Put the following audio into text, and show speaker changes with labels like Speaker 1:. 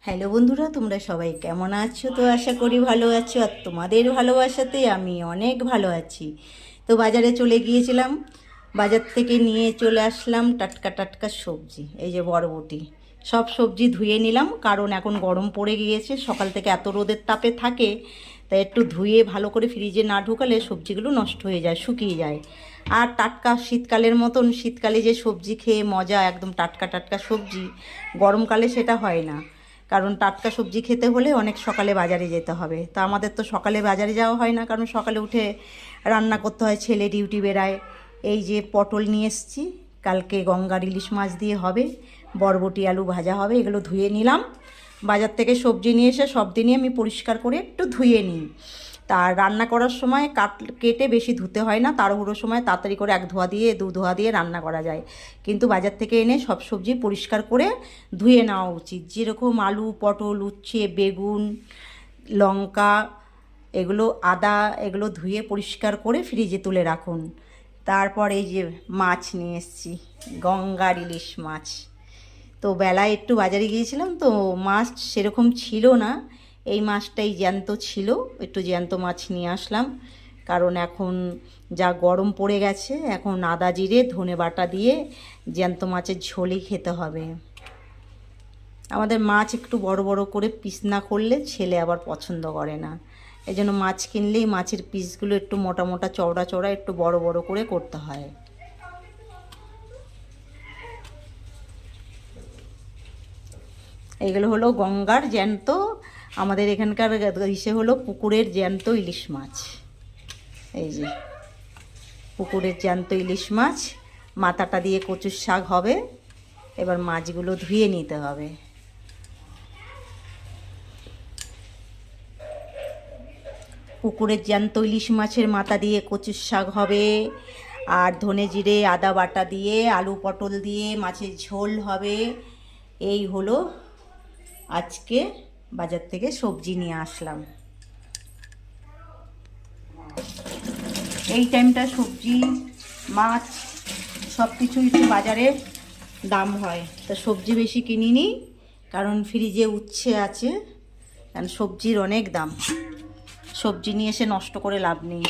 Speaker 1: Hello বন্ধুরা, তোমরা সবাই কেমন আছো? তো আশা করি ভালো আছো, আর তোমাদের ভালোবাসাতে আমি অনেক ভালো আছি। তো বাজারে চলে গিয়েছিলাম, বাজার থেকে নিয়ে চলে আসলাম টাটকা টাটকা সবজি। এই যে বরবটি, সব সবজি ধুয়ে নিলাম, কারণ এখন গরম পড়ে গিয়েছে, সকাল থেকে এত রোদের তাপে থাকে, তাই একটু ধুয়ে ভালো করে ফ্রিজে না ঢুকালে সবজিগুলো নষ্ট হয়ে যায়, শুকিয়ে যায়। আর টাটকা শীতকালের মতন, শীতকালে যে সবজি খেয়ে মজা, একদম টাটকা টাটকা সবজি, গরমকালে সেটা হয় না। কারণ টাটকা সবজি খেতে হলে অনেক সকালে বাজারে যেতে হবে। তা আমাদের তো সকালে বাজারে যাওয়া হয় না, কারণ সকালে উঠে রান্না করতে হয়, ছেলে ডিউটি বেরায়। এই যে পটল নিয়ে এসেছি, কালকে গঙ্গার ইলিশ মাছ দিয়ে হবে, বরবটি আলু ভাজা হবে। এগুলো ধুয়ে নিলাম। বাজার থেকে সবজি নিয়ে এসে সব দিনই আমি পরিষ্কার করে একটু ধুয়ে নিই। তার রান্না করার সময় কেটে বেশি ধুতে হয় না, তাড়াহুড়োর সময় তাড়াতাড়ি করে এক ধোয়া দিয়ে দু ধোয়া দিয়ে রান্না করা যায়। কিন্তু বাজার থেকে এনে সব সবজি পরিষ্কার করে ধুয়ে নেওয়া উচিত। যেরকম আলু, পটল, উচ্ছে, বেগুন, লঙ্কা, এগুলো আদা, এগুলো ধুয়ে পরিষ্কার করে ফ্রিজে তুলে রাখুন। তারপর এই যে মাছ নিয়ে এসেছি, গঙ্গার ইলিশ মাছ। তো বেলায় একটু বাজারে গিয়েছিলাম, তো মাছ সেরকম ছিল না, এই মাছটাই জ্যান্ত ছিল, একটু জ্যান্ত মাছ নিয়ে আসলাম। কারণ এখন যা গরম পড়ে গেছে, এখন আদা জিরে ধনে বাটা দিয়ে জ্যান্ত মাছের ঝোলই খেতে হবে। আমাদের মাছ একটু বড় বড় করে পিস না করলে ছেলে আবার পছন্দ করে না, এই জন্য মাছ কিনলেই মাছের পিসগুলো একটু মোটা মোটা চওড়া চওড়া একটু বড় বড় করে করতে হয়। এগুলো হলো গঙ্গার জ্যান্ত, আমাদের এখানকার ইসে হলো পুকুরের জ্যান্ত ইলিশ মাছ। এই যে পুকুরের জ্যান্ত ইলিশ মাছ, মাথাটা দিয়ে কচুর শাক হবে। এবার মাছগুলো ধুয়ে নিতে হবে। পুকুরের জ্যান্ত ইলিশ মাছের মাথা দিয়ে কচুর শাক হবে, আর ধনে জিরে আদা বাটা দিয়ে আলু পটল দিয়ে মাছের ঝোল হবে। এই হলো আজকে বাজার থেকে সবজি নিয়ে আসলাম। এই টাইমটা সবজি মাছ সব কিছুই একটু বাজারে দাম হয়, তা সবজি বেশি কিনিনি, কারণ ফ্রিজে উচ্ছে আছে, কারণ সবজির অনেক দাম। সবজি নিয়ে এসে নষ্ট করে লাভ নেই।